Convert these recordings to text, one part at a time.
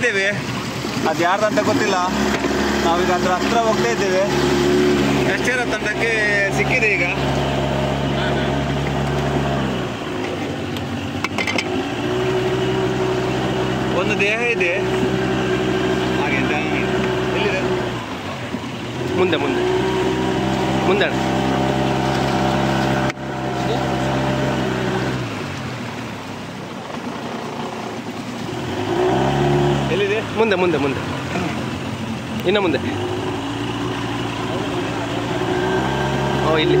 ಇದ್ದೇವೆ, ಅದು ಯಾರ್ದಂತ ಗೊತ್ತಿಲ್ಲ. ನಾವೀಗ ಅದರ ಹತ್ರ ಹೋಗ್ತಾ ಇದ್ದೇವೆ. ಎಷ್ಟೇರ ತಂಡಕ್ಕೆ ಸಿಕ್ಕಿದೆ ಈಗ. ಒಂದು ದೇಹ ಇದೆ ಹಾಗೆ. ಎಲ್ಲಿದೆ? ಮುಂದೆ ಮುಂದೆ ಮುಂದೆ ಎಲ್ಲಿದೆ? ಮುಂದೆ ಮುಂದೆ ಮುಂದೆ ಇನ್ನು ಮುಂದೆ. ಓ ಇಲ್ಲಿ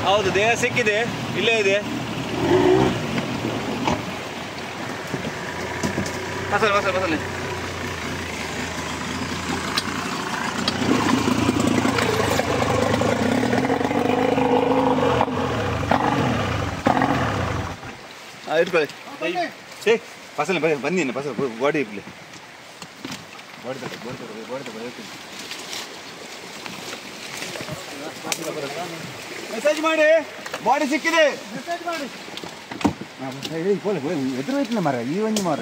ಹೌದು, ದೇಹ ಸಿಕ್ಕಿದೆ, ಇಲ್ಲೇ ಇದೆ. ಬಸಳೆ ಬಸಳೆ ಬಸಳೆ ಇಟ್ಕೊಳ್ಳಿ. ಏ ಬಸಳೆ ಬನ್ನಿ, ಬಸಳೆ ಗಾಡಿ ಇರ್ಲಿ. ಮೆಸೇಜ್ ಮಾಡಿ, ಬಾಡಿ ಸಿಕ್ಕಿದೆ. ಎದುರು ಹೋಯ್ತಿಲ್ಲ ಮಾರ, ಈ ಒಂಜಿ ಮಾರ.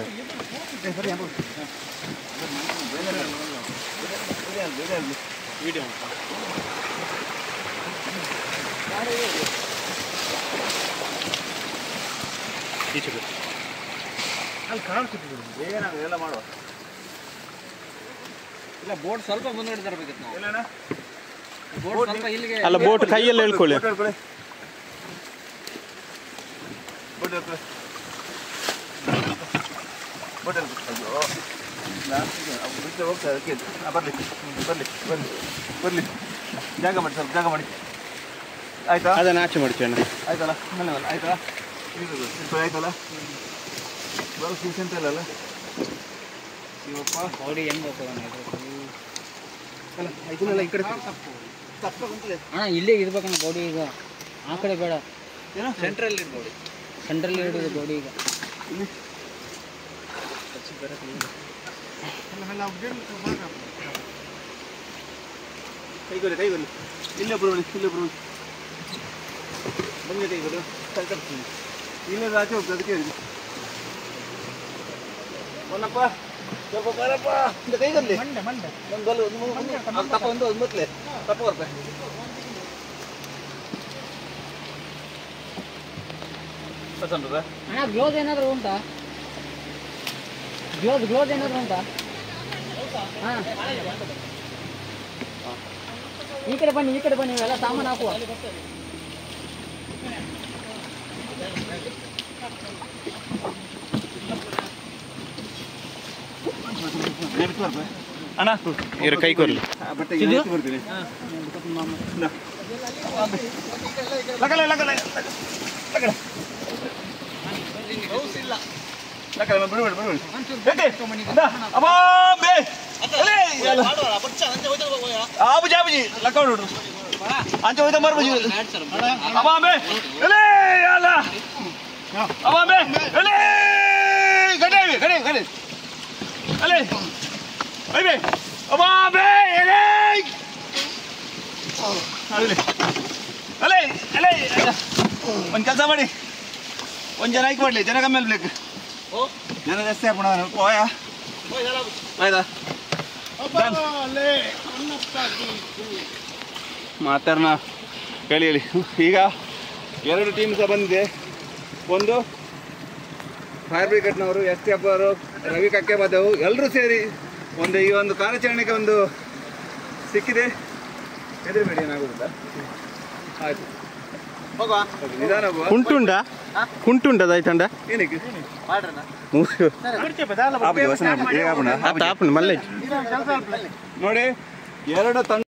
ಅಲ್ಲಿ ಕಾಣಿಸ್ತಿತ್ತು ಏನಾಗ ಮಾಡುವ. ಇಲ್ಲ, ಬೋಟ್ ಸ್ವಲ್ಪ ಮುಂದೆ ತರಬೇಕಿತ್ತು ನಾವು. ಇಲ್ಲ ಬೋಟ್ ಸ್ವಲ್ಪ ಇಲ್ಲಿಗೆ. ಅಲ್ಲ, ಬೋಟ್ ಕೈಯಲ್ಲಿ ಹೇಳ್ಕೊಳ್ಳಿ. ಬರ್ಲಿ ಜಾಗ ಮಾಡಿ, ಸ್ವಲ್ಪ ಜಾಗ ಮಾಡಿ. ಆಯ್ತಾ? ಅದನ್ನು ಆಚೆ ಮಾಡ್ತೀವಿ. ಆಯ್ತಲ್ಲ, ಆಯ್ತಲ್ಲ, ಆಯ್ತಲ್ಲ. ಬರೋ ಸೀಸ್ ಅಂತ ಇಲ್ಲಲ್ಲ ಇವಪ್ಪ. ಬಾಡಿ ಹೆಂಗೆ ಅಲ್ಲ ಇದನ್ನೆಲ್ಲ ಈ ಕಡೆ ಅಣ್ಣ ಇಲ್ಲೇ ಇರ್ಬೇಕಣ್ಣ ಬಾಡಿ. ಈಗ ಆ ಕಡೆ ಬೇಡ, ಏನೋ ಸೆಂಟ್ರಲ್ಲಿ ಇರ್ಬೋದು. ಸೆಂಟ್ರಲ್ಲಿ ಇಡೋದು ಬಾಡಿ. ಈಗ ಇಲ್ಲಿ ಕೈಗೊಳ್ಳಿ, ಕೈಗೊಳ್ಳಿ. ಇಲ್ಲೊಬ್ರು ಬನ್ನಿ, ಇಲ್ಲೊಬ್ರು ಬನ್ನಿ, ಕೈಗೊಳ್ಳಿ. ಕರ್ತೀನಿ ಇಲ್ಲೇ ಆಚೆ ಹೋಗ್ತದೆ, ಅದಕ್ಕೆ ಹೇಳಿದೆ. ಒಂದಪ್ಪ ಸ್ವಲ್ಪ ಬರಪ್ಪ ಅಂತ ಕೈಗೊಳ್ಳಿ. ಒಂದು ತಪ್ಪ ಒಂದು ಮೊದಲೇ ತಪ್ಪ ಬರ್ತೆ. ಅಣ್ಣ ಗ್ಲೋಸ್ ಏನಾದರೂ ಉಂಟಾ? ಗ್ಲೋಸ್ ಏನಾದರೂ ಉಂಟಾ? ಹಾಂ, ಈ ಕಡೆ ಬನ್ನಿ, ಈ ಕಡೆ ಬನ್ನಿ. ಇವೆಲ್ಲ ಸಾಮಾನು ಹಾಕುವ. ಅಣ್ಣ ಇವ್ರ ಕೈ ಕೊರ್ಲಿ. ಬರ್ತೀನಿ. ಆಬುಜಿ ಲಕ್ಕ ನೋಡ್ರು ಅಂಚೆ ಹೋಯ್ತ ಮರ್ಬಜಿ ಅಬಾಂಬೆ ಎಲೇ ಅಲ್ಲ ಅಬಾಂಬೆ ಎಲೇ ಗಡೆ ಗಡೆ ಗಡೆ ಎಲೇ ಅಯ್ಬೆ ಅಬಾಂಬೆ ಎಲೇ ಅಲೆ ಅಲೆ ಅಲೆ ಒಂದು ಕೆಲಸ ಮಾಡಿ, ಒಂದು ಜನ ಆಯ್ಕೆ ಮಾಡಲಿ. ಜನ ಕಮ್ಮಿ ಅಲ್ಬೇಕು, ಜನ ಜಾಸ್ತಿ ಹಾಕೋಣ. ಹೋಯ ಆಯ್ತಾ? ಮಾತಾಡೋಣ, ಹೇಳಿ ಹೇಳಿ. ಈಗ 2 ಟೀಮ್ ಸಹ ಬಂದಿದೆ. ಒಂದು ಫೈರ್ ಬ್ರಿಗೇಡ್ನವರು, STF ಅವರು, ರವಿ ಕಕ್ಕೆಬಾದವು ಎಲ್ಲರೂ ಸೇರಿ ಈ ಒಂದು ಕಾರ್ಯಾಚರಣೆಗೆ ಒಂದು ಸಿಕ್ಕಿದೆ. ಹೆದರಬೇಡಿ, ಏನಾಗೋದಿಲ್ಲ. ಆಯ್ತು, ಹೋಗುವ. ನಿಧಾನ ಹೋಗುವ. ಕುಂಟುಂಡ ದಾಯ್ತಂಡ ಏನಕ್ಕೆ ನೋಡಿ 2 ತಂಡ